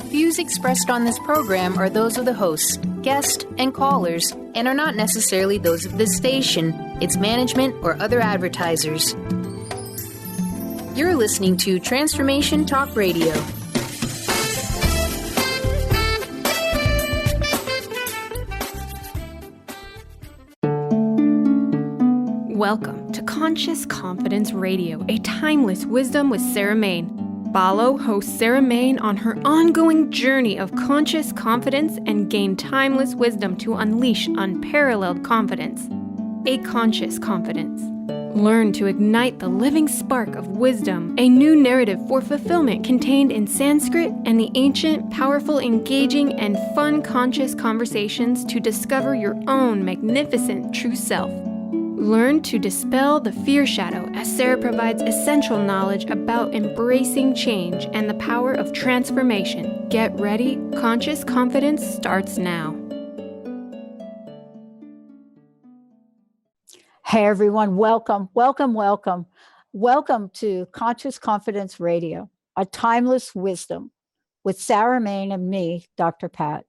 Views expressed on this program are those of the host, guest, and callers, and are not necessarily those of this station, its management, or other advertisers. You're listening to Transformation Talk Radio. Welcome to Conscious Confidence Radio, a timeless wisdom with Sarah Main. Follow host Sarah Main on her ongoing journey of conscious confidence and gain timeless wisdom to unleash unparalleled confidence. A conscious confidence. Learn to ignite the living spark of wisdom, a new narrative for fulfillment contained in Sanskrit and the ancient, powerful, engaging, and fun conscious conversations to discover your own magnificent true self. Learn to dispel the fear shadow as Sarah provides essential knowledge about embracing change and the power of transformation. Get ready, Conscious Confidence starts now. Hey everyone, welcome to Conscious Confidence Radio, a timeless wisdom with Sarah Main and me, Dr. Pat.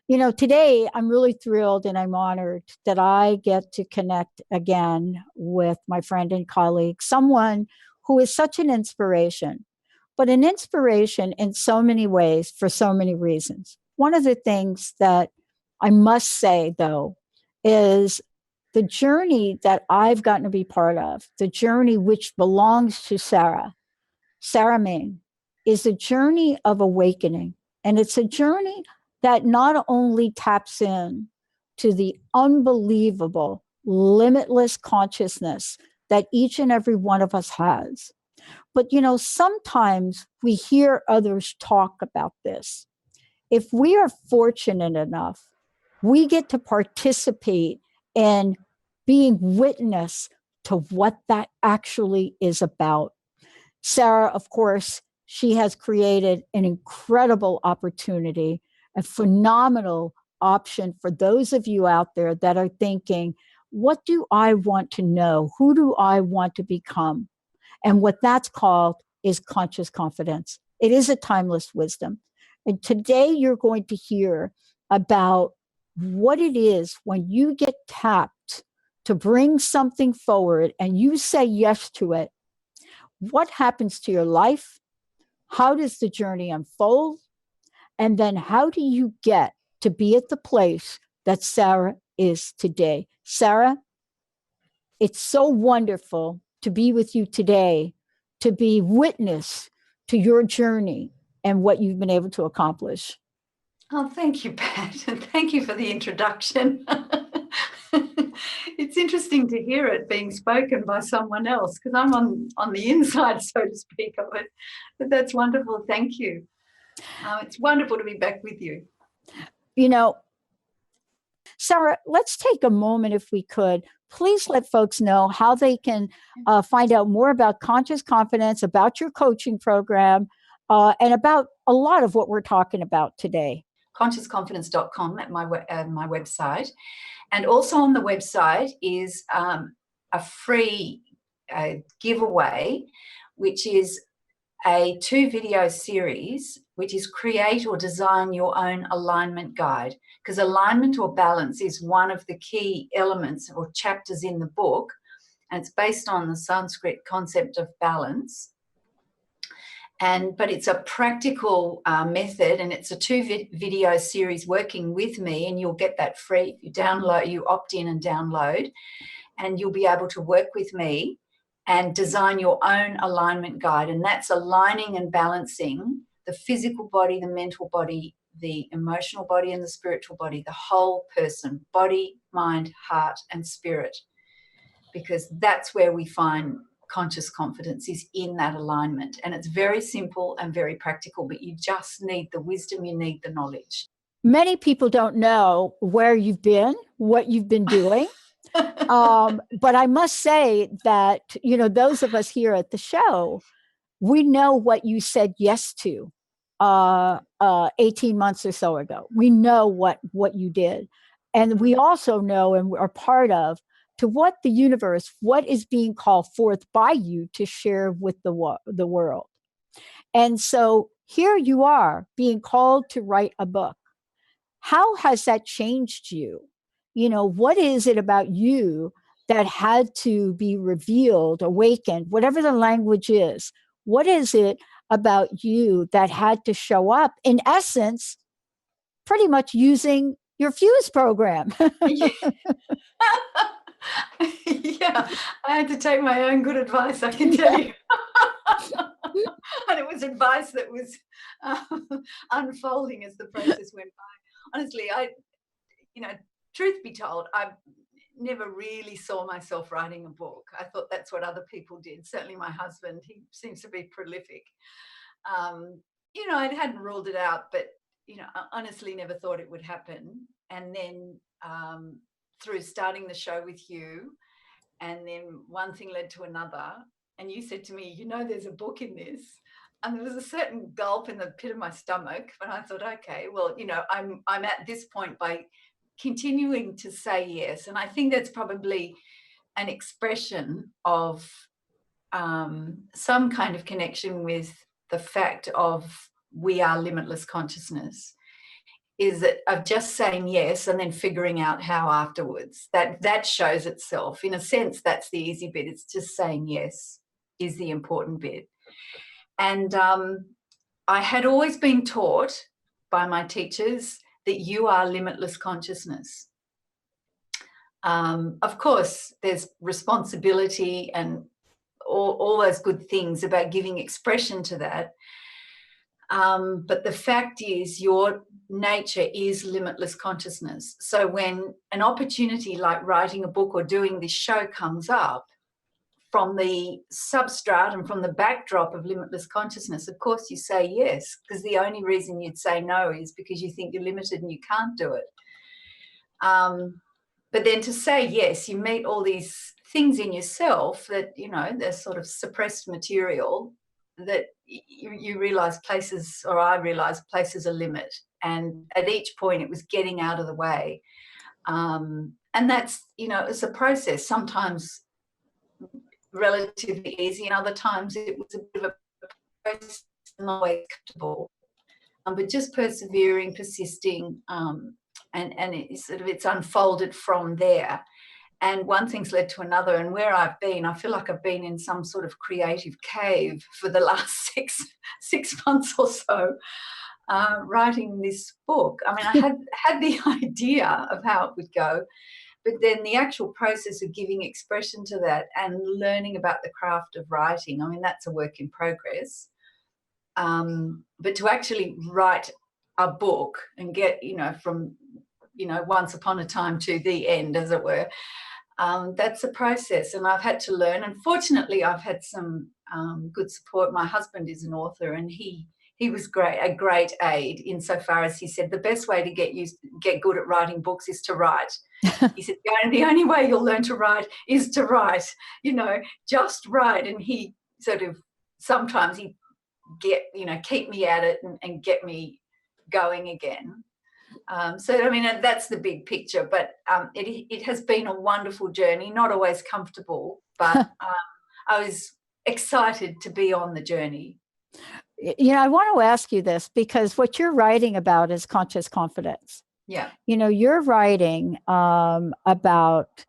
You know, today I'm really thrilled and I'm honored that I get to connect again with my friend and colleague, someone who is such an inspiration, but an inspiration in so many ways for so many reasons. One of the things that I must say, though, is the journey that I've gotten to be part of, the journey which belongs to Sarah Main, is a journey of awakening. And it's a journey that not only taps in to the unbelievable, limitless consciousness that each and every one of us has. But, you know, sometimes we hear others talk about this. If we are fortunate enough, we get to participate in being witness to what that actually is about. Sarah, of course, she has created an incredible opportunity, a phenomenal option for those of you out there that are thinking, what do I want to know? Who do I want to become? And what that's called is conscious confidence. It is a timeless wisdom. And today you're going to hear about what it is when you get tapped to bring something forward and you say yes to it. What happens to your life? How does the journey unfold? And then how do you get to be at the place that Sarah is today? Sarah, it's so wonderful to be with you today, to be witness to your journey and what you've been able to accomplish. Oh, thank you, Pat. And thank you for the introduction. It's interesting to hear it being spoken by someone else because I'm on the inside, so to speak, of it. But that's wonderful. Thank you. It's wonderful to be back with you. You know, Sarah, let's take a moment, if we could. Please let folks know how they can find out more about Conscious Confidence, about your coaching program, and about a lot of what we're talking about today. ConsciousConfidence.com at my website. And also on the website is a free giveaway, which is a 2-video series, which is create or design your own alignment guide. Because alignment or balance is one of the key elements or chapters in the book. And it's based on the Sanskrit concept of balance. But it's a practical method, and it's a 2-video series working with me, and you'll get that free. You opt in and download, and you'll be able to work with me and design your own alignment guide. And that's aligning and balancing the physical body, the mental body, the emotional body, and the spiritual body, the whole person, body, mind, heart, and spirit, because that's where we find conscious confidence, is in that alignment. And it's very simple and very practical, but you just need the wisdom, you need the knowledge. Many people don't know where you've been, what you've been doing. But I must say that, you know, those of us here at the show, we know what you said yes to 18 months or so ago. We know what you did. And we also know and are part of to what the universe, what is being called forth by you to share with the world. And so here you are being called to write a book. How has that changed you? What is it about you that had to be revealed, awakened, whatever the language is? What is it about you that had to show up, in essence, pretty much using your fuse program? Yeah. Yeah, I had to take my own good advice, I can tell you. And it was advice that was unfolding as the process went by. Honestly, truth be told, I never really saw myself writing a book. I thought that's what other people did. Certainly my husband, he seems to be prolific. I hadn't ruled it out, but, I honestly never thought it would happen. And then through starting the show with you, and then one thing led to another, and you said to me, there's a book in this. And there was a certain gulp in the pit of my stomach, but I thought, okay, well, I'm at this point by continuing to say yes. And I think that's probably an expression of some kind of connection with the fact of we are limitless consciousness, is that of just saying yes and then figuring out how afterwards. That shows itself. In a sense, that's the easy bit. It's just saying yes is the important bit. And I had always been taught by my teachers that you are limitless consciousness. Of course, there's responsibility and all those good things about giving expression to that. But the fact is, your nature is limitless consciousness. So when an opportunity like writing a book or doing this show comes up, from the substrate and from the backdrop of limitless consciousness, of course you say yes, because the only reason you'd say no is because you think you're limited and you can't do it. But then to say yes, you meet all these things in yourself that, they're sort of suppressed material that you realise places, or I realised places are limit. And at each point it was getting out of the way. And that's, it's a process. Sometimes relatively easy, and other times it was a bit of a process, not always comfortable, but just persevering, persisting, and it's unfolded from there. And one thing's led to another, and where I've been, I feel like I've been in some sort of creative cave for the last six months or so, writing this book. I mean, I had the idea of how it would go, but then the actual process of giving expression to that and learning about the craft of writing, I mean, that's a work in progress. But to actually write a book and get, from, once upon a time to the end, as it were, that's a process. And I've had to learn. And fortunately, I've had some good support. My husband is an author, and he was a great aid insofar as he said the best way to get good at writing books is to write. He said the only way you'll learn to write is to write, just write. And he sort of sometimes he keep me at it and get me going again. So I mean, that's the big picture. But it has been a wonderful journey, not always comfortable, but I was excited to be on the journey. I want to ask you this, because what you're writing about is conscious confidence. Yeah. You're writing about,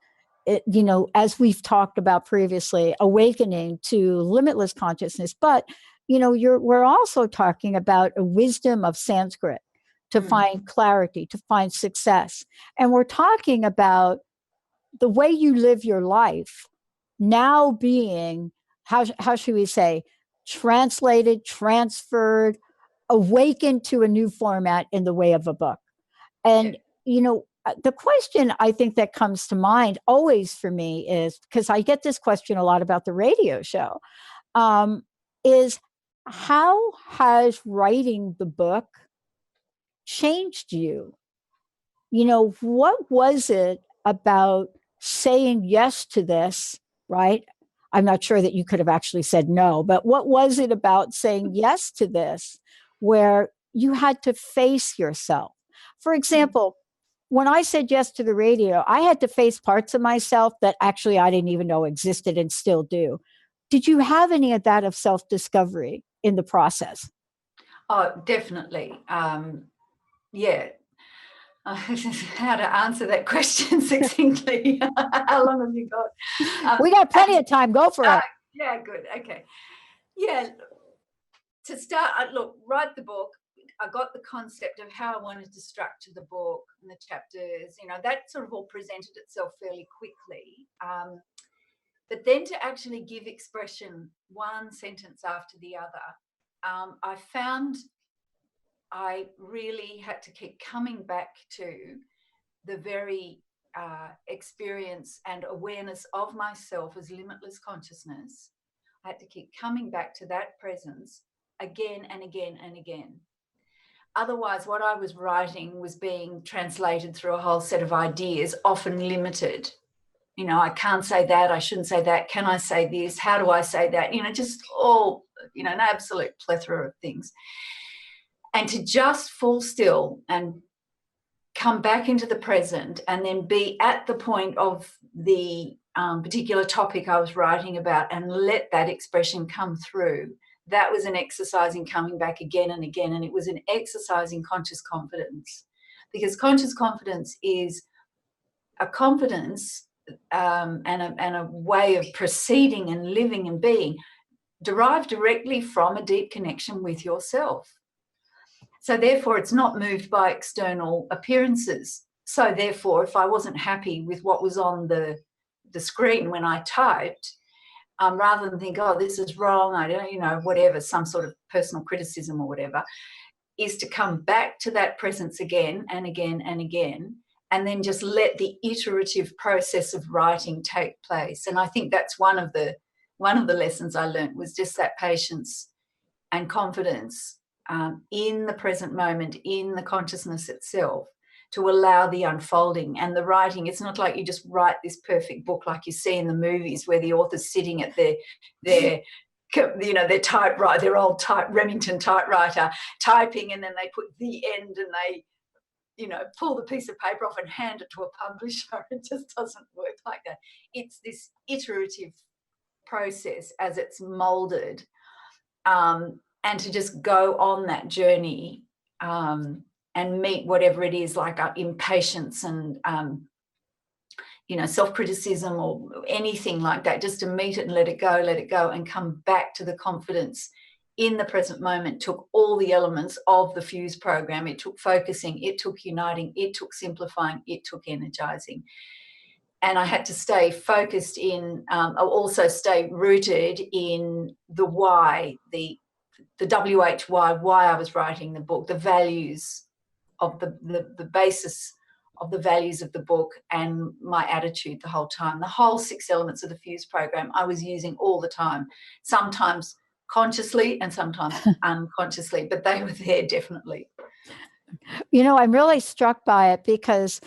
as we've talked about previously, awakening to limitless consciousness. But, we're also talking about a wisdom of Sanskrit to find clarity, to find success. And we're talking about the way you live your life now being, how should we say, translated, transferred, awakened to a new format in the way of a book. And, the question I think that comes to mind always for me is, because I get this question a lot about the radio show, is how has writing the book changed you? What was it about saying yes to this, right? I'm not sure that you could have actually said no, but what was it about saying yes to this where you had to face yourself? For example, when I said yes to the radio, I had to face parts of myself that actually I didn't even know existed and still do. Did you have any of that of self-discovery in the process? Oh, definitely. Yeah. How to answer that question succinctly? How long have you got? We got plenty of time. Go for it. Yeah, good. Okay. Yeah. To start, look, write the book. I got the concept of how I wanted to structure the book and the chapters. That sort of all presented itself fairly quickly. But then to actually give expression one sentence after the other, I found I really had to keep coming back to the very experience and awareness of myself as limitless consciousness. I had to keep coming back to that presence again and again and again. Otherwise, what I was writing was being translated through a whole set of ideas, often limited. I can't say that, I shouldn't say that, can I say this, how do I say that, just all, an absolute plethora of things. And to just fall still and come back into the present and then be at the point of the particular topic I was writing about and let that expression come through, that was an exercise in coming back again and again. And it was an exercise in conscious confidence, because conscious confidence is a confidence and a way of proceeding and living and being derived directly from a deep connection with yourself. So therefore, it's not moved by external appearances. So therefore, if I wasn't happy with what was on the screen when I typed, rather than think, oh, this is wrong, I don't, whatever, some sort of personal criticism or whatever, is to come back to that presence again and again and again, and then just let the iterative process of writing take place. And I think that's one of the lessons I learned, was just that patience and confidence in the present moment, in the consciousness itself, to allow the unfolding and the writing. It's not like you just write this perfect book like you see in the movies, where the author's sitting at their typewriter, their old Remington typewriter, typing, and then they put the end and they pull the piece of paper off and hand it to a publisher. It just doesn't work like that. It's this iterative process as it's molded, and to just go on that journey and meet whatever it is, like impatience and self-criticism or anything like that, just to meet it and let it go and come back to the confidence in the present moment. Took all the elements of the Fuse program. It took focusing, it took uniting, it took simplifying, it took energizing. And I had to stay focused in, also stay rooted in the why, the WHY, why I was writing the book, the values of the basis of the values of the book, and my attitude the whole time. The whole 6 elements of the Fuse program I was using all the time, sometimes consciously and sometimes unconsciously, but they were there definitely. I'm really struck by it because,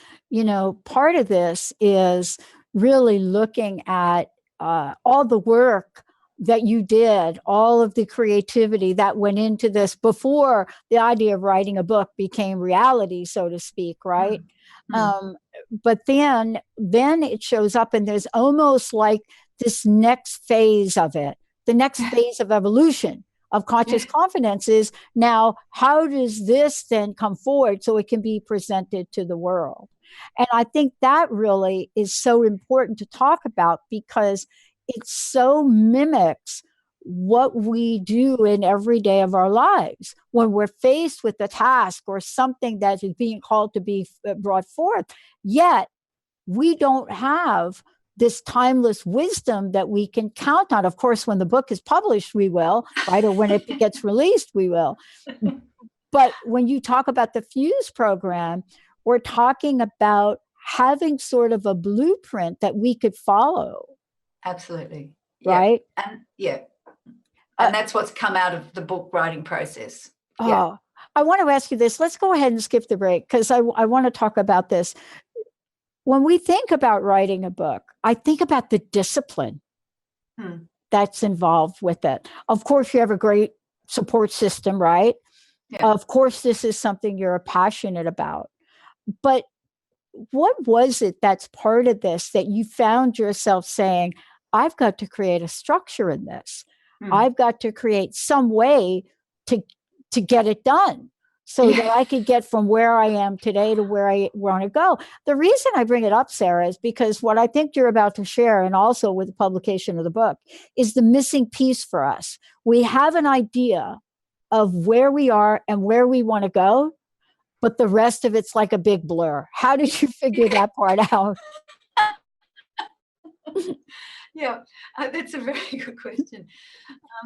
part of this is really looking at all the work that you did, all of the creativity that went into this before the idea of writing a book became reality, so to speak, right? Mm-hmm. But then it shows up, and there's almost like this next phase of it, the next phase of evolution of conscious confidence is now, how does this then come forward so it can be presented to the world? And I think that really is so important to talk about, because it so mimics what we do in every day of our lives when we're faced with a task or something that is being called to be brought forth. Yet we don't have this timeless wisdom that we can count on. Of course, when the book is published, we will, right? Or when it gets released, we will. But when you talk about the Fuse program, we're talking about having sort of a blueprint that we could follow. Absolutely. Right? Yeah. And that's what's come out of the book writing process. Oh, I want to ask you this. Let's go ahead and skip the break, because I want to talk about this. When we think about writing a book, I think about the discipline that's involved with it. Of course, you have a great support system, right? Yeah. Of course, this is something you're passionate about. But what was it that's part of this that you found yourself saying, I've got to create a structure in this. I've got to create some way to to get it done so that I could get from where I am today to where I want to go. The reason I bring it up, Sarah, is because what I think you're about to share, and also with the publication of the book, is the missing piece for us. We have an idea of where we are and where we want to go, but the rest of it's like a big blur. How did you figure that part out? Yeah, that's a very good question.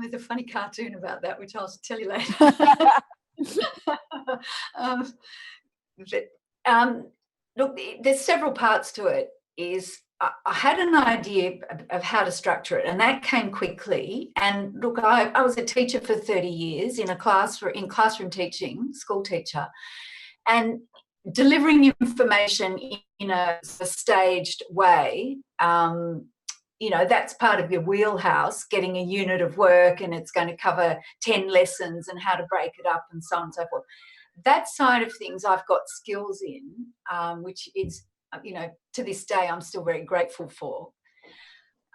There's a funny cartoon about that, which I'll tell you later. Look, there's several parts to it. I had an idea of how to structure it, and that came quickly. And look, I was a teacher for 30 years in classroom teaching, school teacher, and delivering information in a staged way. That's part of your wheelhouse, getting a unit of work, and it's going to cover 10 lessons and how to break it up and so on and so forth. That side of things I've got skills in, which is, to this day I'm still very grateful for.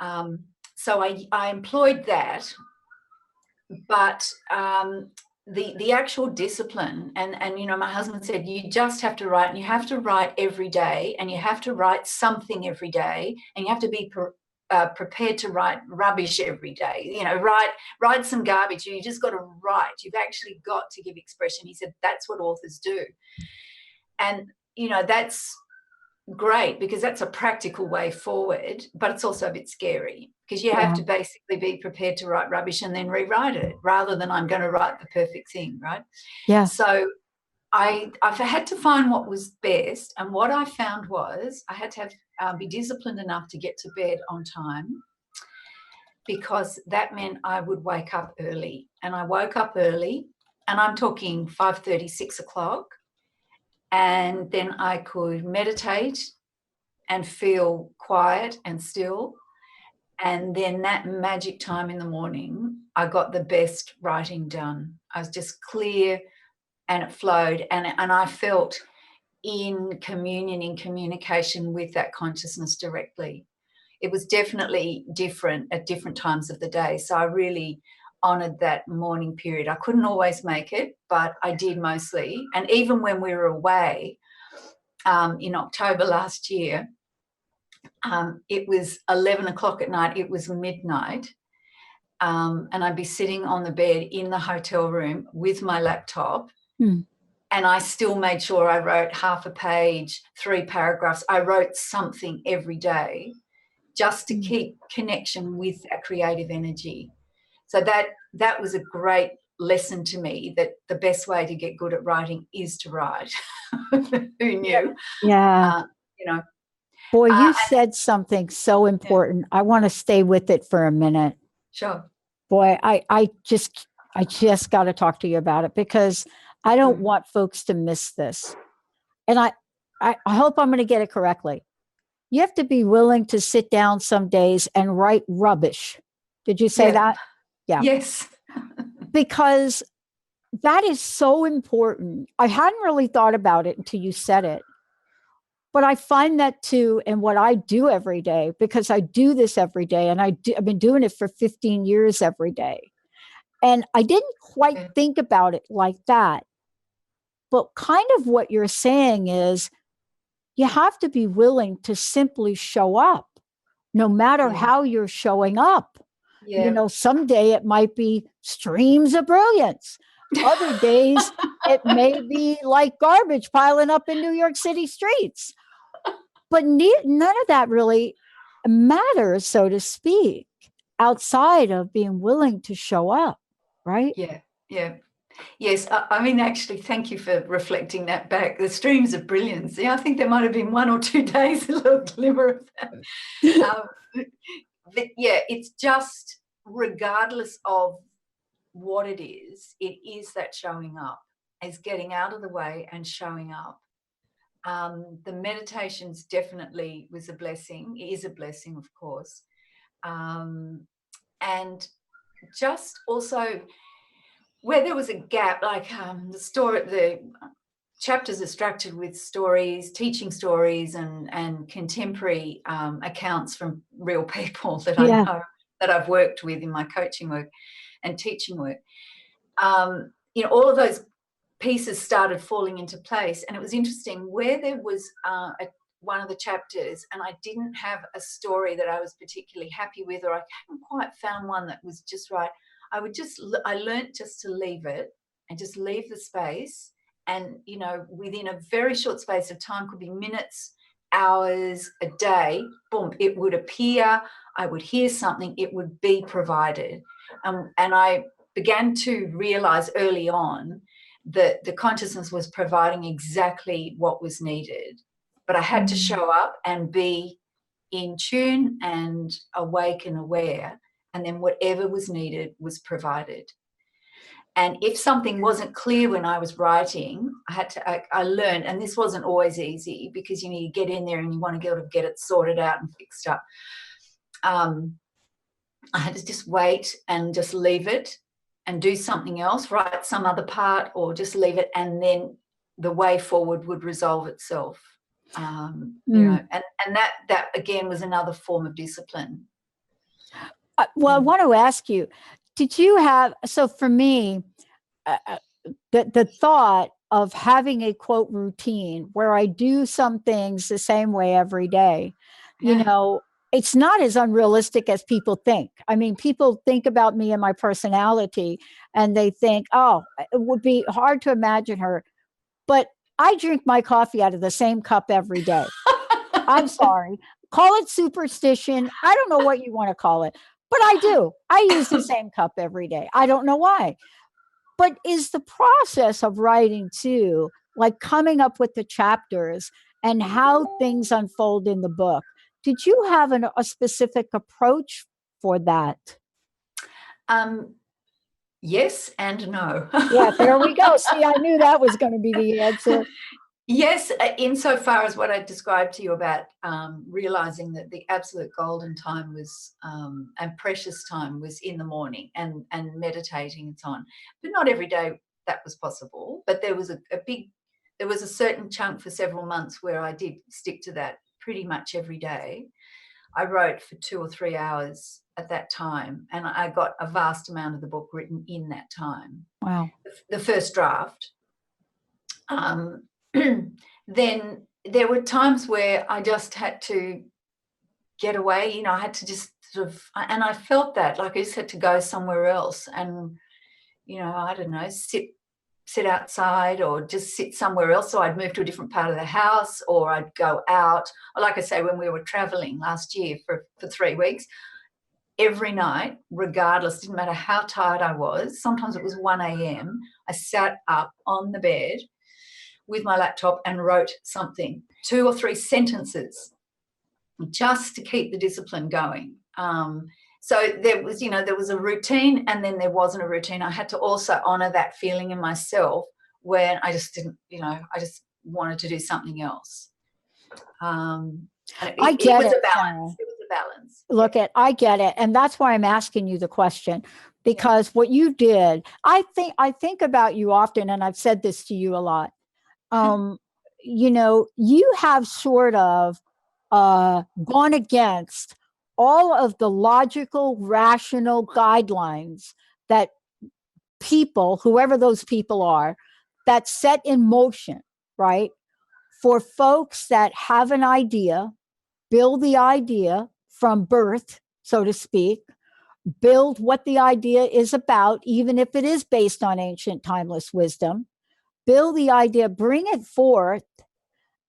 So I employed that, but the actual discipline, and my husband said, you just have to write, and you have to write every day, and you have to write something every day, and you have to be prepared to write rubbish every day. Write some garbage. You just got to write. You've actually got to give expression. He said that's what authors do, and that's great because that's a practical way forward, but it's also a bit scary because you have to basically be prepared to write rubbish and then rewrite it rather than I'm going to write the perfect thing, right? Yeah. So I've had to find what was best, and what I found was I had to be disciplined enough to get to bed on time, because that meant I would wake up early. And I woke up early, and I'm talking 5:30, 6 o'clock, and then I could meditate and feel quiet and still. And then that magic time in the morning, I got the best writing done. I was just clear, and it flowed, and I felt in communion, in communication with that consciousness directly. It was definitely different at different times of the day. So I really honoured that morning period. I couldn't always make it, but I did mostly. And even when we were away in October last year, it was 11 o'clock at night. It was midnight. And I'd be sitting on the bed in the hotel room with my laptop. And I still made sure I wrote half a page, 3 paragraphs. I wrote something every day just to keep connection with that creative energy. So that was a great lesson to me, that the best way to get good at writing is to write. Who knew? Yeah. Boy, you said something so important. I want to stay with it for a minute. Sure. Boy, I just got to talk to you about it, because I don't want folks to miss this. And I hope I'm going to get it correctly. You have to be willing to sit down some days and write rubbish. Did you say that? Yeah. Yes. Because that is so important. I hadn't really thought about it until you said it. But I find that too in what I do every day, because I do this every day, and I've been doing it for 15 years every day. And I didn't quite think about it like that. But kind of what you're saying is you have to be willing to simply show up, no matter how you're showing up. Someday it might be streams of brilliance. Other days it may be like garbage piling up in New York City streets. But none of that really matters, so to speak, outside of being willing to show up, right? Yeah. Yes, I mean, actually, thank you for reflecting that back. The streams of brilliance. I think there might have been 1 or 2 days, a little glimmer of that. But it's just, regardless of what it is that showing up, is getting out of the way and showing up. The meditations definitely was a blessing. It is a blessing, of course. And just also, where there was a gap, like the chapters are structured with stories, teaching stories, and contemporary accounts from real people that I know, that I've worked with in my coaching work and teaching work. all of those pieces started falling into place. And it was interesting where there was one of the chapters, and I didn't have a story that I was particularly happy with, or I hadn't quite found one that was just right. I learned just to leave it and just leave the space. And, within a very short space of time, could be minutes, hours, a day, boom, it would appear, I would hear something, it would be provided. And I began to realize early on that the consciousness was providing exactly what was needed. But I had to show up and be in tune and awake and aware, and then whatever was needed was provided. And if something wasn't clear when I was writing, I learned, and this wasn't always easy because you get in there and you want to be able to get it sorted out and fixed up. I had to just wait and just leave it and do something else, write some other part, or just leave it, and then the way forward would resolve itself. And that again was another form of discipline. Well, I want to ask you, did you have, so for me, the thought of having a quote routine where I do some things the same way every day, it's not as unrealistic as people think. I mean, people think about me and my personality and they think, oh, it would be hard to imagine her. But I drink my coffee out of the same cup every day. I'm sorry. Call it superstition. I don't know what you want to call it, but I do. I use the same cup every day. I don't know why. But is the process of writing too, like coming up with the chapters and how things unfold in the book? Did you have a specific approach for that? Yes and no. Yeah, there we go. See, I knew that was going to be the answer. Yes, insofar as what I described to you about realizing that the absolute golden time was and precious time was in the morning and meditating and so on. But not every day that was possible. But there was there was a certain chunk for several months where I did stick to that pretty much every day. I wrote for 2 or 3 hours at that time, and I got a vast amount of the book written in that time. Wow. The first draft. Then there were times where I just had to get away, I had to just sort of, and I felt that, like I just had to go somewhere else and, I don't know, sit outside or just sit somewhere else. So I'd move to a different part of the house, or I'd go out. Or like I say, when we were traveling last year for 3 weeks, every night, regardless, didn't matter how tired I was, sometimes it was 1 a.m., I sat up on the bed with my laptop and wrote something, 2 or 3 sentences, just to keep the discipline going. So there was a routine, and then there wasn't a routine. I had to also honor that feeling in myself when I just didn't, I just wanted to do something else. I get it. It was a balance. It was a balance. Look, I get it. And that's why I'm asking you the question, because what you did, I think about you often, and I've said this to you a lot. You have sort of gone against all of the logical, rational guidelines that people, whoever those people are, that set in motion, right? For folks that have an idea, build the idea from birth, so to speak, build what the idea is about, even if it is based on ancient timeless wisdom, build the idea, bring it forth,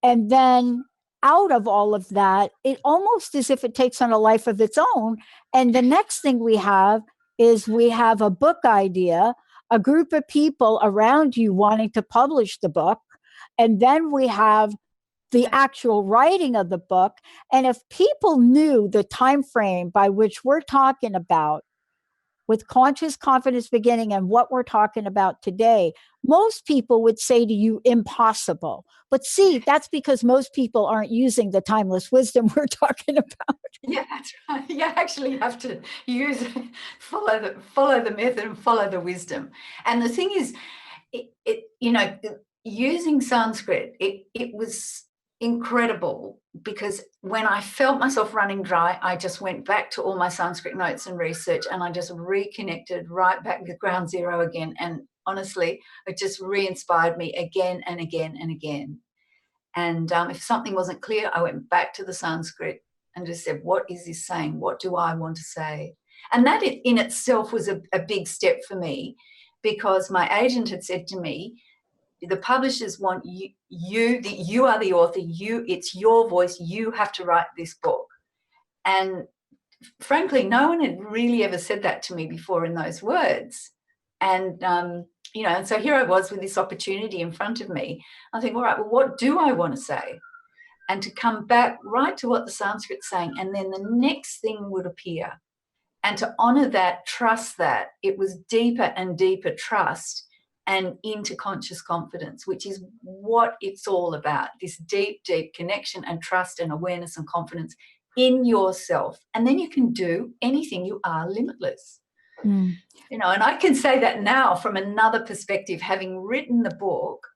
and then out of all of that, it almost as if it takes on a life of its own. And the next thing we have a book idea, a group of people around you wanting to publish the book, and then we have the actual writing of the book. And if people knew the time frame by which we're talking about with conscious confidence beginning and what we're talking about today, most people would say to you, impossible. But see, that's because most people aren't using the timeless wisdom we're talking about. Yeah, that's right. You actually have to follow the method and follow the wisdom. And the thing is, using Sanskrit, it was incredible, because when I felt myself running dry, I just went back to all my Sanskrit notes and research, and I just reconnected right back with ground zero again, and honestly. It just re-inspired me again and again and again. And if something wasn't clear, I went back to the Sanskrit and just said, what is this saying? What do I want to say? And that in itself was a big step for me, because my agent had said to me, the publishers want you are the author, it's your voice, you have to write this book. And frankly, no one had really ever said that to me before in those words. And, and so here I was with this opportunity in front of me. I think, all right, well, what do I want to say? And to come back right to what the Sanskrit's saying, and then the next thing would appear. And to honor that, trust that, it was deeper and deeper trust and into conscious confidence, which is what it's all about, this deep, deep connection and trust and awareness and confidence in yourself. And then you can do anything. You are limitless. And I can say that now from another perspective, having written the book,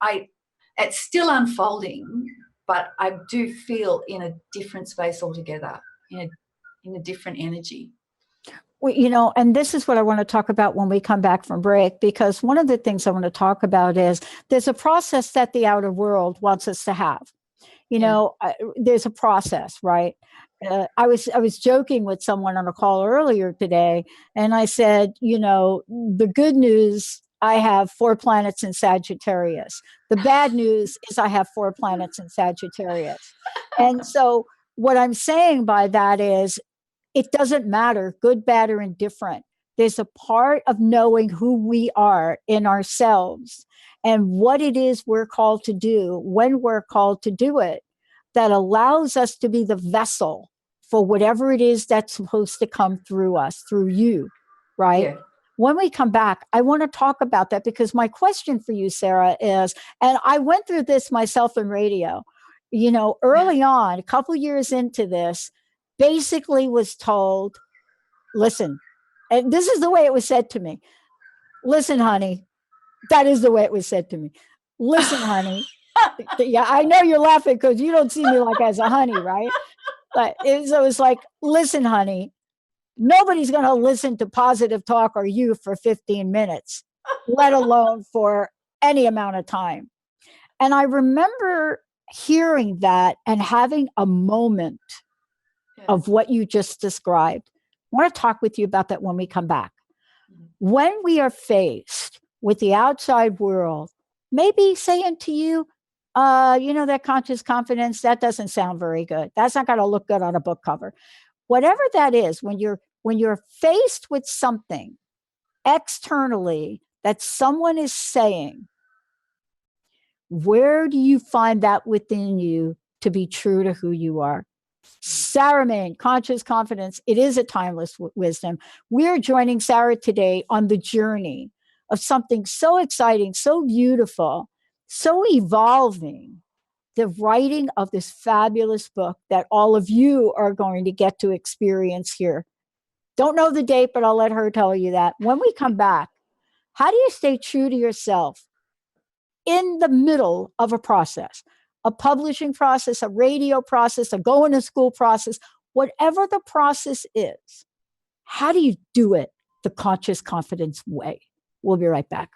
it's still unfolding, but I do feel in a different space altogether, in a different energy. Well, and this is what I want to talk about when we come back from break, because one of the things I want to talk about is there's a process that the outer world wants us to have. There's a process, right? I was joking with someone on a call earlier today, and I said, the good news, I have 4 planets in Sagittarius. The bad news is I have 4 planets in Sagittarius. And so what I'm saying by that is, it doesn't matter, good, bad, or indifferent. There's a part of knowing who we are in ourselves and what it is we're called to do when we're called to do it, that allows us to be the vessel for whatever it is that's supposed to come through us, through you, right? Yeah. When we come back, I want to talk about that, because my question for you, Sarah, is, and I went through this myself in radio, early on, a couple years into this, basically was told, listen, and this is the way it was said to me. Listen, honey, that is the way it was said to me. Listen, honey. Yeah, I know you're laughing because you don't see me like as a honey, right? But it was like, listen, honey, nobody's going to listen to positive talk or you for 15 minutes, let alone for any amount of time. And I remember hearing that and having a moment of what you just described. I want to talk with you about that when we come back. When we are faced with the outside world, maybe saying to you, that conscious confidence, that doesn't sound very good. That's not going to look good on a book cover. Whatever that is, when you're faced with something externally that someone is saying, where do you find that within you to be true to who you are? Sarah Main, Conscious Confidence. It is a timeless wisdom. We're joining Sarah today on the journey of something so exciting, so beautiful, so evolving, the writing of this fabulous book that all of you are going to get to experience here. Don't know the date, but I'll let her tell you that. When we come back, how do you stay true to yourself in the middle of a process? A publishing process, a radio process, a going to school process, whatever the process is, how do you do it the conscious confidence way? We'll be right back.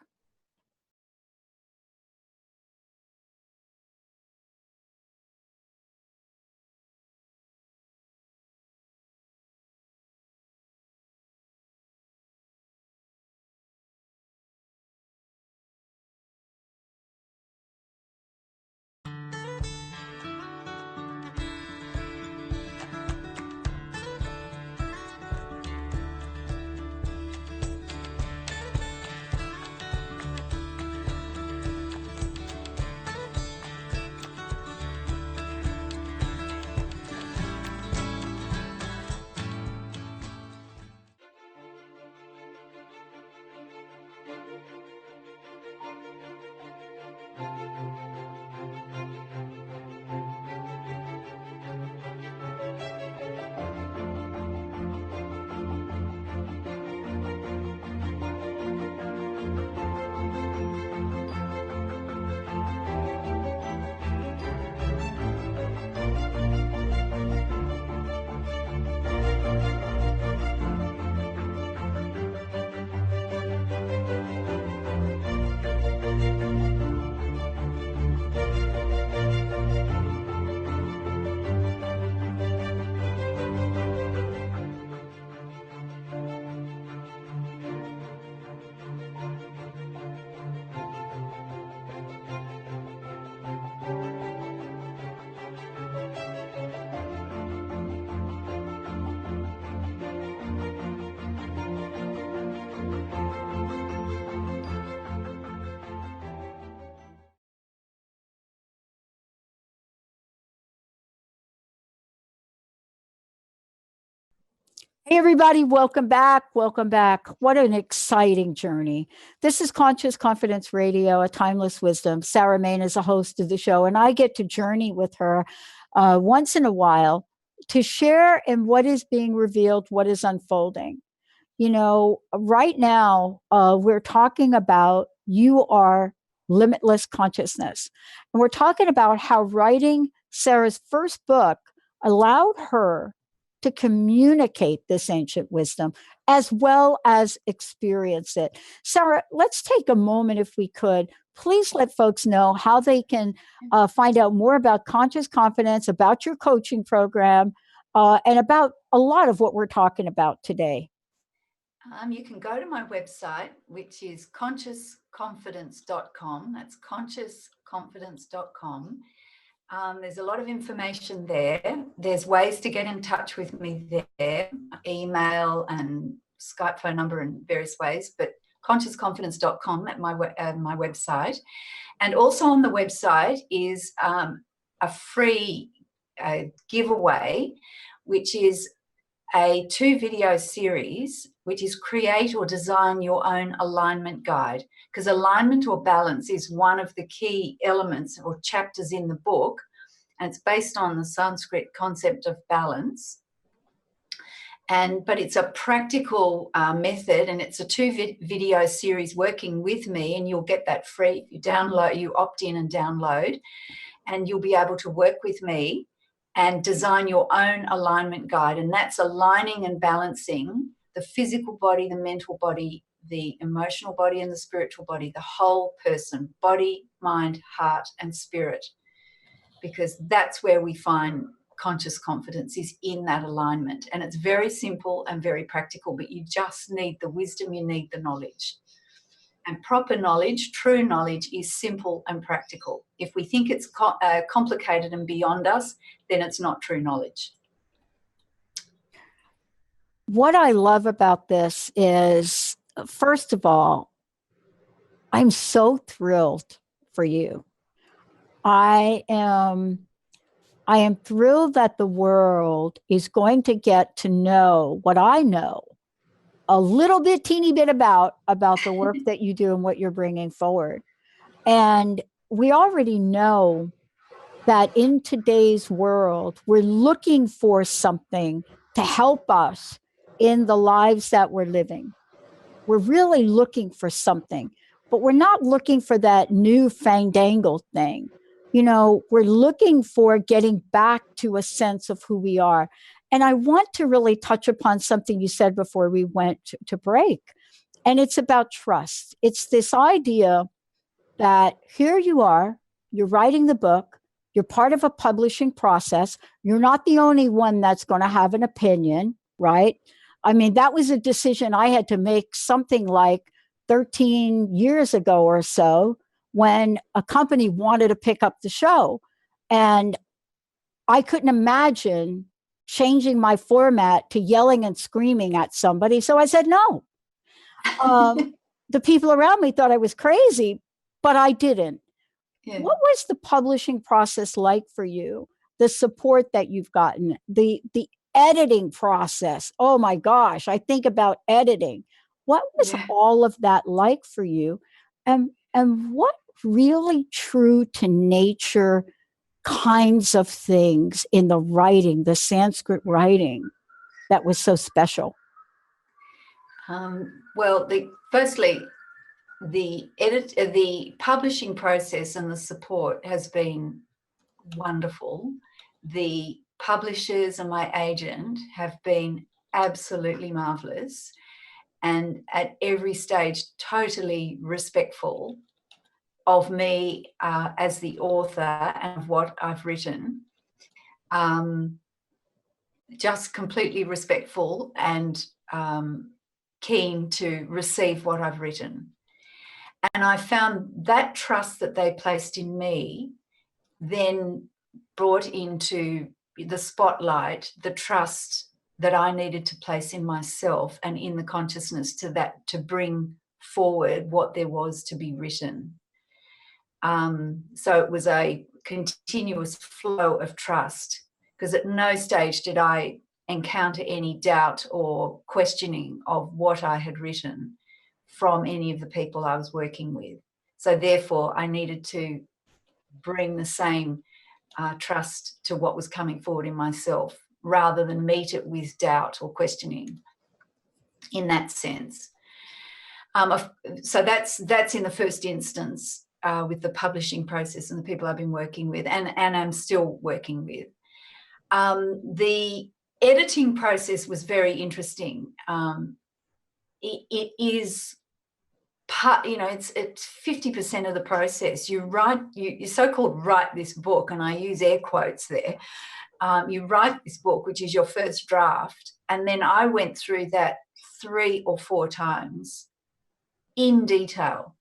Hey, everybody, welcome back. Welcome back. What an exciting journey. This is Conscious Confidence Radio, a timeless wisdom. Sarah Main is a host of the show, and I get to journey with her once in a while to share in what is being revealed, what is unfolding. You know, right now, we're talking about You Are Limitless Consciousness. And we're talking about how writing Sarah's first book allowed her to communicate this ancient wisdom as well as experience it. Sarah, let's take a moment, if we could. Please let folks know how they can find out more about conscious confidence, about your coaching program, and about a lot of what we're talking about today. You can go to my website, which is consciousconfidence.com. That's consciousconfidence.com. There's a lot of information there. There's ways to get in touch with me there, email and Skype phone number and various ways, but consciousconfidence.com at my website. And also on the website is a free giveaway, which is a 2-video series, which is create or design your own alignment guide, because alignment or balance is one of the key elements or chapters in the book, and it's based on the Sanskrit concept of balance. But it's a practical method, and it's a 2-video series working with me, and you'll get that free. You opt in and download, and you'll be able to work with me and design your own alignment guide. And that's aligning and balancing the physical body, the mental body, the emotional body, and the spiritual body, the whole person, body, mind, heart, and spirit, because that's where we find conscious confidence, is in that alignment. And it's very simple and very practical, but you just need the wisdom, you need the knowledge. And proper knowledge, true knowledge, is simple and practical. If we think it's complicated and beyond us, then it's not true knowledge. What I love about this is, first of all, I'm so thrilled for you. I am thrilled that the world is going to get to know what I know a little bit, teeny bit about the work that you do and what you're bringing forward. And we already know that in today's world, we're looking for something to help us in the lives that we're living. We're really looking for something, but we're not looking for that new fandangled thing. You know, we're looking for getting back to a sense of who we are. And I want to really touch upon something you said before we went to break. And it's about trust. It's this idea that here you are, you're writing the book, you're part of a publishing process. You're not the only one that's going to have an opinion, right? I mean, that was a decision I had to make something like 13 years ago or so, when a company wanted to pick up the show. And I couldn't imagine changing my format to yelling and screaming at somebody. So I said no. The people around me thought I was crazy, but I didn't. Yeah. What was the publishing process like for you? The support that you've gotten, the editing process. Oh my gosh, I think about editing. What was all of that like for you? And what really true to nature kinds of things in the writing, the Sanskrit writing, that was so special? Well, firstly, the publishing process and the support has been wonderful. The publishers and my agent have been absolutely marvelous, and at every stage totally respectful of me as the author and of what I've written. Just completely respectful and keen to receive what I've written. And I found that trust that they placed in me then brought into the spotlight the trust that I needed to place in myself and in the consciousness to bring forward what there was to be written. So it was a continuous flow of trust, because at no stage did I encounter any doubt or questioning of what I had written from any of the people I was working with. So therefore, I needed to bring the same trust to what was coming forward in myself, rather than meet it with doubt or questioning in that sense. So that's in the first instance with the publishing process and the people I've been working with and I'm still working with. The editing process was very interesting. It is part, it's 50% of the process. You so-called write this book, and I use air quotes there. You write this book, which is your first draft, and then I went through that 3 or 4 times in detail.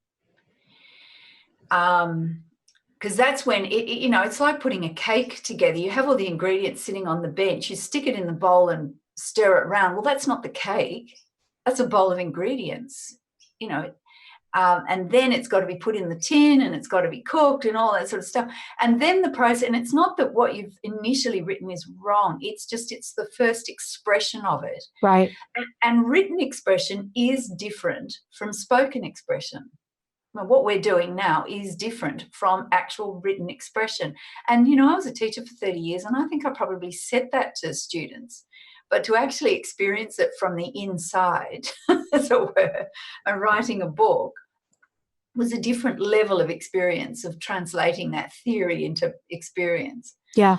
Because that's when it's like putting a cake together. You have all the ingredients sitting on the bench. You stick it in the bowl and stir it around. Well, that's not the cake. That's a bowl of ingredients, and then it's got to be put in the tin and it's got to be cooked and all that sort of stuff. And then the process, and it's not that what you've initially written is wrong. It's the first expression of it. Right. And written expression is different from spoken expression. What we're doing now is different from actual written expression. And, I was a teacher for 30 years, and I think I probably said that to students. But to actually experience it from the inside, as it were, and writing a book was a different level of experience of translating that theory into experience. Yeah.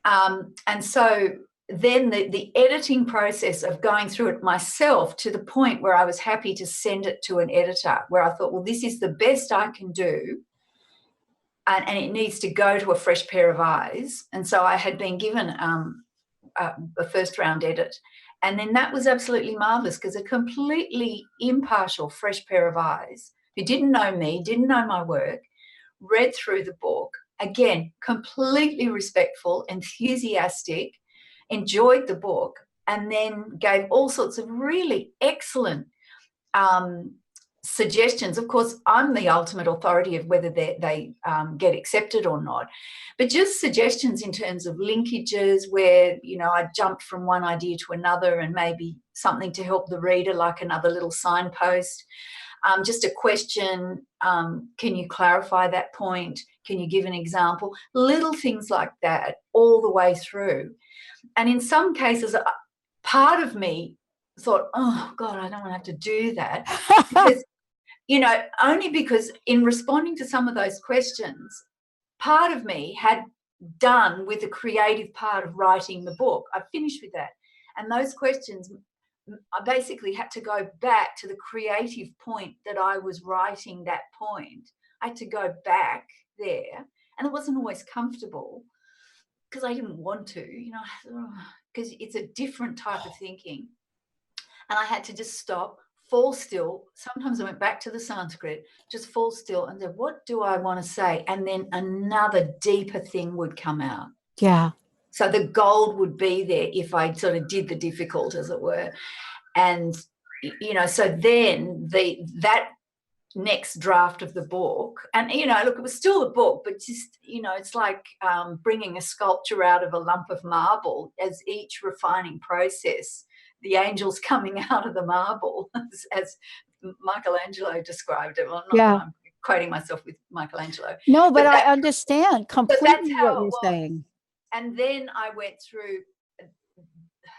And so then the editing process of going through it myself to the point where I was happy to send it to an editor, where I thought, well, this is the best I can do, and it needs to go to a fresh pair of eyes. And so I had been given a first round edit, and then that was absolutely marvelous, because a completely impartial fresh pair of eyes who didn't know me, didn't know my work, read through the book, again, completely respectful, enthusiastic, enjoyed the book, and then gave all sorts of really excellent suggestions. Of course, I'm the ultimate authority of whether they get accepted or not, but just suggestions in terms of linkages where, I jumped from one idea to another, and maybe something to help the reader, like another little signpost. Just a question, can you clarify that point? Can you give an example? Little things like that all the way through. And in some cases, part of me thought, oh, God, I don't want to have to do that. Because, only because in responding to some of those questions, part of me had done with the creative part of writing the book. I finished with that. And those questions, I basically had to go back to the creative point that I was writing that point. I had to go back there, and it wasn't always comfortable because I didn't want to, because it's a different type of thinking. And I had to just stop, fall still. Sometimes I went back to the Sanskrit, just fall still and said, what do I want to say? And then another deeper thing would come out. Yeah. So the gold would be there if I sort of did the difficult, as it were. And, so then that next draft of the book, and, look, it was still a book, but just, it's like bringing a sculpture out of a lump of marble. As each refining process, the angels coming out of the marble, as Michelangelo described it. Well, not that I'm quoting myself with Michelangelo. No, but I understand completely what you're saying. And then I went through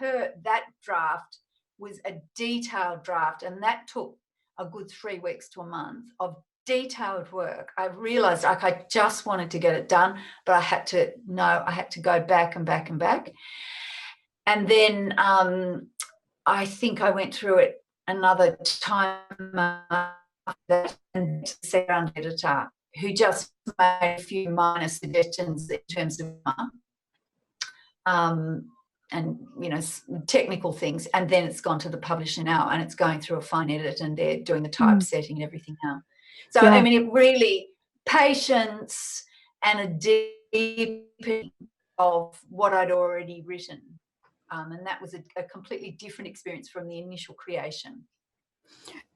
that draft was a detailed draft, and that took a good 3 weeks to a month of detailed work. I realized I just wanted to get it done, but I had to go back and back and back. And then I think I went through it another time after that, and the second editor, who just made a few minor suggestions in terms of and technical things, and then it's gone to the publisher now, and it's going through a fine edit, and they're doing the typesetting and everything now. So I mean, it really patience and a deepening of what I'd already written, and that was a completely different experience from the initial creation.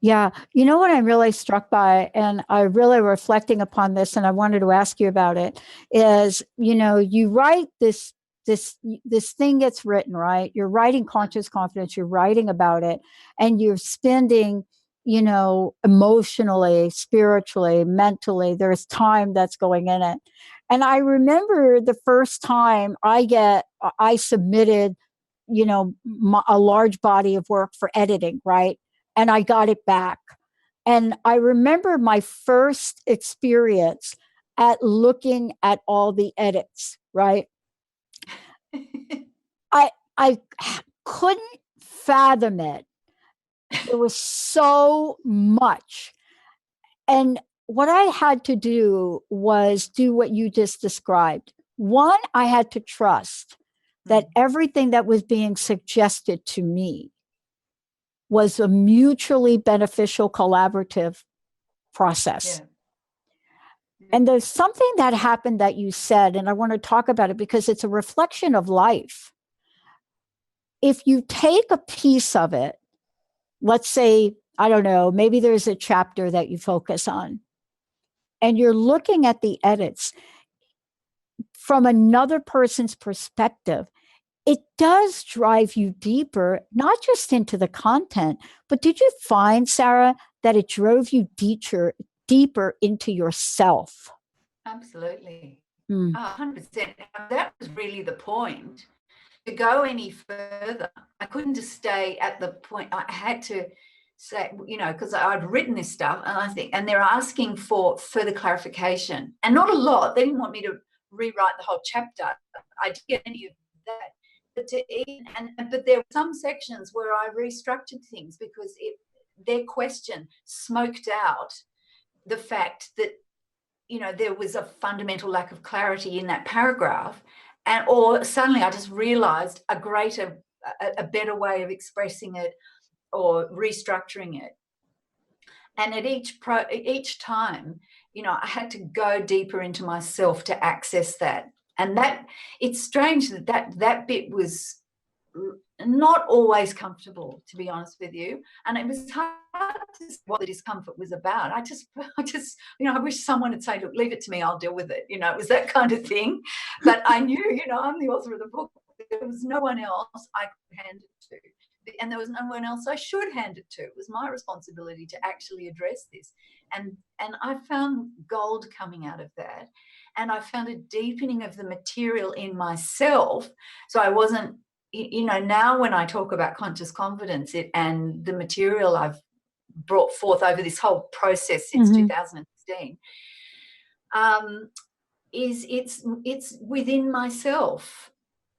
Yeah. You know what I'm really struck by, and I'm really reflecting upon this, and I wanted to ask you about it, is, you write this this thing gets written, right? You're writing conscious confidence, you're writing about it, and you're spending, emotionally, spiritually, mentally, there's time that's going in it. And I remember the first time I submitted, a large body of work for editing, right? And I got it back. And I remember my first experience at looking at all the edits, right? I couldn't fathom it. There was so much. And what I had to do was do what you just described. One, I had to trust that everything that was being suggested to me was a mutually beneficial collaborative process. Yeah. And there's something that happened that you said, and I want to talk about it because it's a reflection of life. If you take a piece of it, let's say, I don't know, maybe there's a chapter that you focus on, and you're looking at the edits from another person's perspective, it does drive you deeper, not just into the content, but did you find, Sarah, that it drove you deeper into yourself? Absolutely. 100%. That was really the point. To go any further, I couldn't just stay at the point. I had to say, because I'd written this stuff, and they're asking for further clarification, and not a lot. They didn't want me to rewrite the whole chapter. I didn't get any of that. But there were some sections where I restructured things because their question smoked out the fact that there was a fundamental lack of clarity in that paragraph. Or suddenly I just realized a better way of expressing it or restructuring it. And at each time, I had to go deeper into myself to access that. And that it's strange that bit was not always comfortable, to be honest with you. And it was hard to see what the discomfort was about. I just, I wish someone would say, look, leave it to me, I'll deal with it. It was that kind of thing. But I knew, I'm the author of the book. There was no one else I could hand it to. And there was no one else I should hand it to. It was my responsibility to actually address this. And I found gold coming out of that. And I found a deepening of the material in myself. So I wasn't, now when I talk about conscious confidence and the material I've brought forth over this whole process since 2016, it's within myself.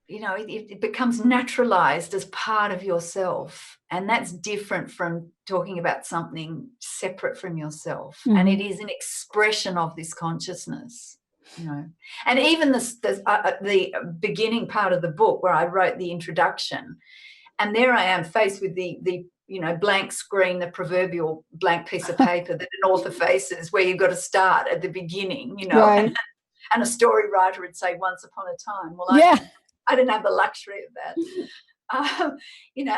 It becomes naturalized as part of yourself, and that's different from talking about something separate from yourself. And it is an expression of this consciousness. And even the beginning part of the book where I wrote the introduction, and there I am faced with the blank screen, the proverbial blank piece of paper that an author faces, where you've got to start at the beginning, right. And a story writer would say, once upon a time. Well, yeah. I didn't have the luxury of that.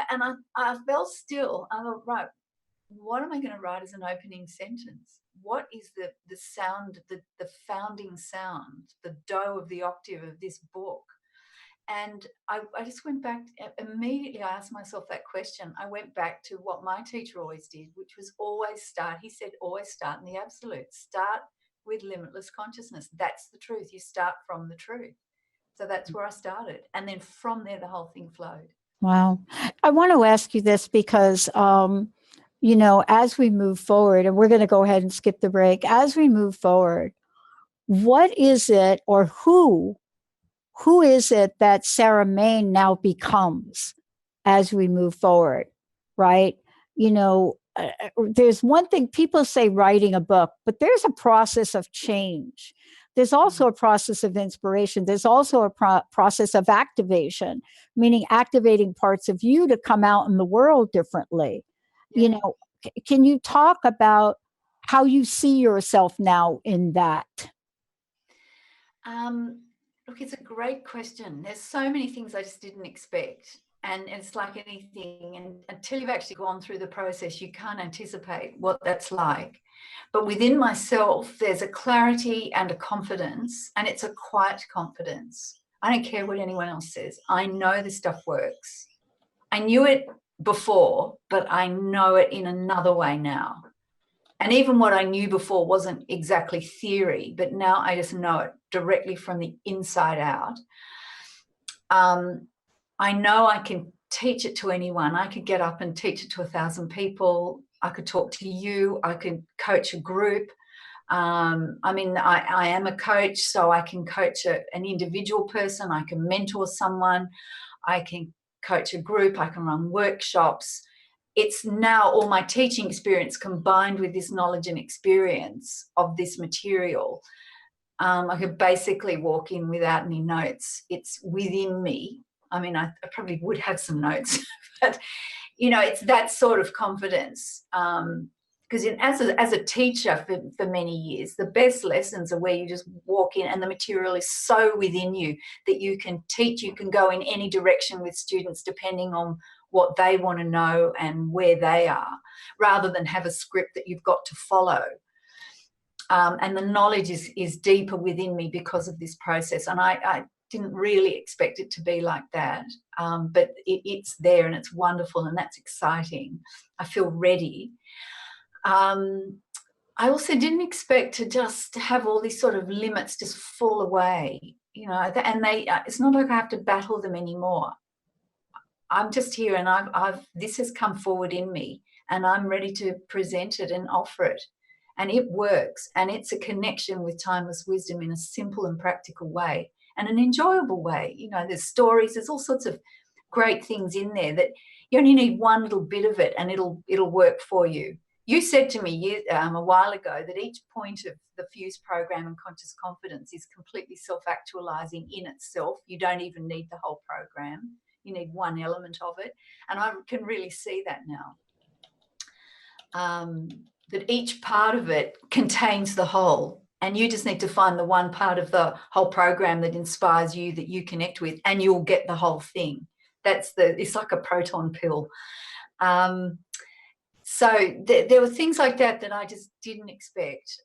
And I felt still. I thought, right, what am I going to write as an opening sentence? What is the sound, the founding sound, the dough of the octave of this book? And I just went back, immediately I asked myself that question. I went back to what my teacher always did, which was always start. He said, always start in the absolute. Start with limitless consciousness. That's the truth. You start from the truth. So that's where I started. And then from there, the whole thing flowed. Wow. I want to ask you this because, as we move forward, and we're going to go ahead and skip the break, as we move forward, what is it, or who is it that Sarah Main now becomes as we move forward, right? There's one thing, people say writing a book, but there's a process of change. There's also a process of inspiration. There's also a process of activation, meaning activating parts of you to come out in the world differently. Yeah. Can you talk about how you see yourself now in that? Look, it's a great question. There's so many things I just didn't expect. And it's like anything, and until you've actually gone through the process, you can't anticipate what that's like. But within myself, there's a clarity and a confidence, and it's a quiet confidence. I don't care what anyone else says. I know this stuff works. I knew it before, but I know it in another way now. And even what I knew before wasn't exactly theory, but now I just know it directly from the inside out. I know I can teach it to anyone. I could get up and teach it to 1,000 people. I could talk to you. I could coach a group. I mean, I am a coach, so I can coach an individual person. I can mentor someone. I can coach a group. I can run workshops. It's now all my teaching experience combined with this knowledge and experience of this material. I could basically walk in without any notes. It's within me. I mean, I probably would have some notes, but, you know, it's that sort of confidence. Because as a teacher for many years, the best lessons are where you just walk in and the material is so within you that you can teach, you can go in any direction with students depending on what they want to know and where they are, rather than have a script that you've got to follow. And the knowledge is deeper within me because of this process. And I didn't really expect it to be like that, but it's there and it's wonderful and that's exciting. I feel ready. I also didn't expect to just have all these sort of limits just fall away, you know, and it's not like I have to battle them anymore. I'm just here and this has come forward in me and I'm ready to present it and offer it. And it works, and it's a connection with timeless wisdom in a simple and practical way and an enjoyable way. You know, there's stories, there's all sorts of great things in there that you only need one little bit of it and it'll work for you. You said to me a while ago that each point of the Fuse program and Conscious Confidence is completely self-actualizing in itself. You don't even need the whole program. You need one element of it. And I can really see that now. That each part of it contains the whole, and you just need to find the one part of the whole program that inspires you, that you connect with, and you'll get the whole thing. It's like a proton pill. So there were things like that I just didn't expect.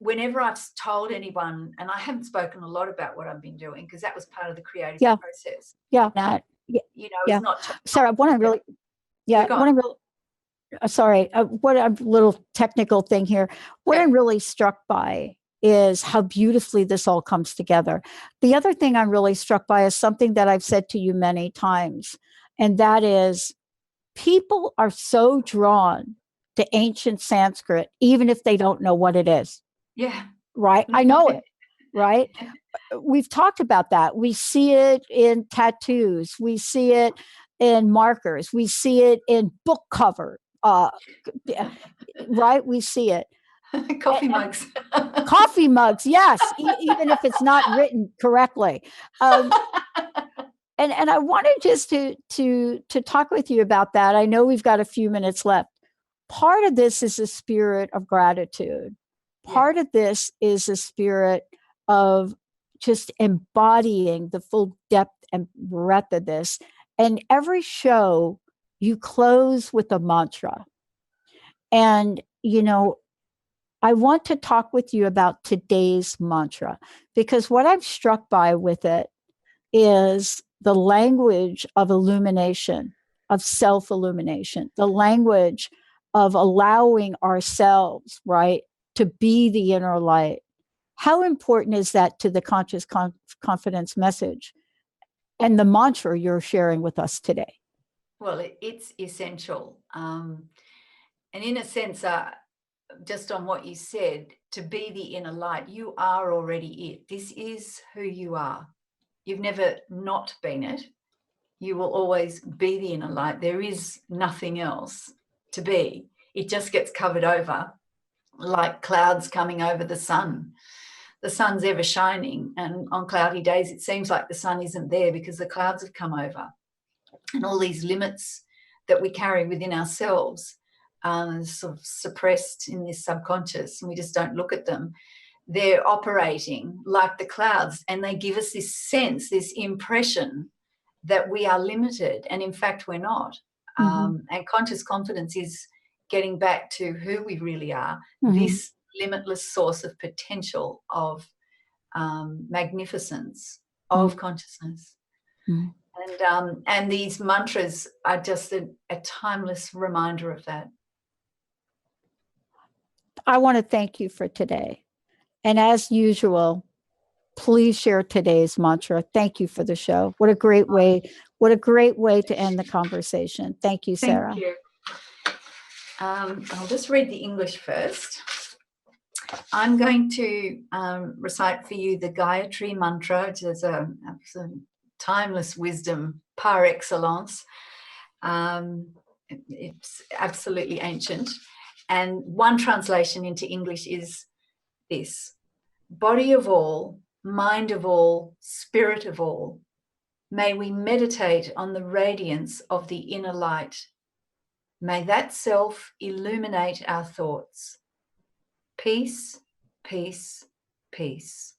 Whenever I've told anyone, and I haven't spoken a lot about what I've been doing because that was part of the creative process. Yeah. You know, it's not. Sorry, I want to really. Yeah. I want to really. Sorry, what a little technical thing here. What I'm really struck by is how beautifully this all comes together. The other thing I'm really struck by is something that I've said to you many times, and that is people are so drawn to ancient Sanskrit, even if they don't know what it is. Yeah. Right? I know it, right? We've talked about that. We see it in tattoos. We see it in markers. We see it in book covers. Right, we see it. Coffee mugs. Coffee mugs, yes, even if it's not written correctly. And I wanted just to talk with you about that. I know we've got a few minutes left. Part of this is a spirit of gratitude. Part of this is a spirit of just embodying the full depth and breadth of this. And every show, you close with a mantra. And, you know, I want to talk with you about today's mantra, because what I'm struck by with it is the language of illumination, of self-illumination, the language of allowing ourselves, right, to be the inner light. How important is that to the conscious confidence message and the mantra you're sharing with us today? Well, it's essential. And in a sense, just on what you said, to be the inner light, you are already it. This is who you are. You've never not been it. You will always be the inner light. There is nothing else to be. It just gets covered over like clouds coming over the sun. The sun's ever shining, and on cloudy days, it seems like the sun isn't there because the clouds have come over. And all these limits that we carry within ourselves sort of suppressed in this subconscious, and we just don't look at them. They're operating like the clouds, and they give us this sense, this impression that we are limited, and in fact we're not. And conscious confidence is getting back to who we really are, this limitless source of potential, of magnificence, of consciousness. Mm. And these mantras are just a timeless reminder of that. I want to thank you for today. And as usual, please share today's mantra. Thank you for the show. What a great way to end the conversation. Thank you, Sarah. Thank you. I'll just read the English first. I'm going to recite for you the Gayatri mantra, which is a timeless wisdom par excellence. It's absolutely ancient. And one translation into English is this: body of all, mind of all, spirit of all, may we meditate on the radiance of the inner light. May that self illuminate our thoughts. Peace, peace, peace.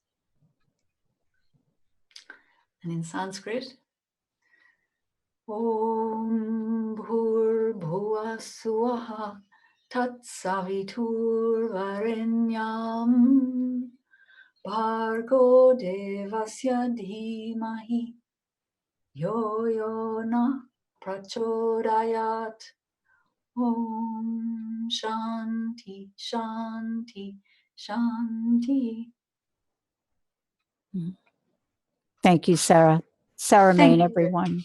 And in Sanskrit, Om Bhur Bhuva Swaha Tat Savitur Varenyam Bhargo Devasya Dhimahi Yo Yo Na Prachodayat. Om Shanti, Shanti, Shanti. Thank you, Sarah. Sarah Main, everyone.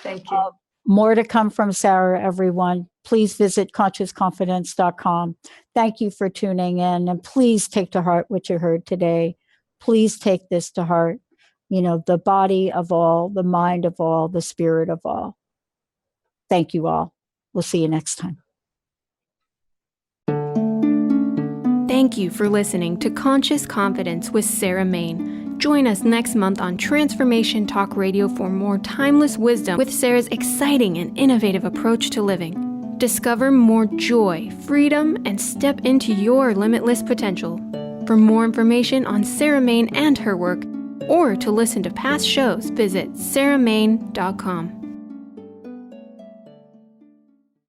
Thank you. More to come from Sarah, everyone. Please visit consciousconfidence.com. Thank you for tuning in, and please take to heart what you heard today. Please take this to heart. You know, the body of all, the mind of all, the spirit of all. Thank you all. We'll see you next time. Thank you for listening to Conscious Confidence with Sarah Main. Join us next month on Transformation Talk Radio for more timeless wisdom with Sarah's exciting and innovative approach to living. Discover more joy, freedom, and step into your limitless potential. For more information on Sarah Main and her work, or to listen to past shows, visit sarahmain.com.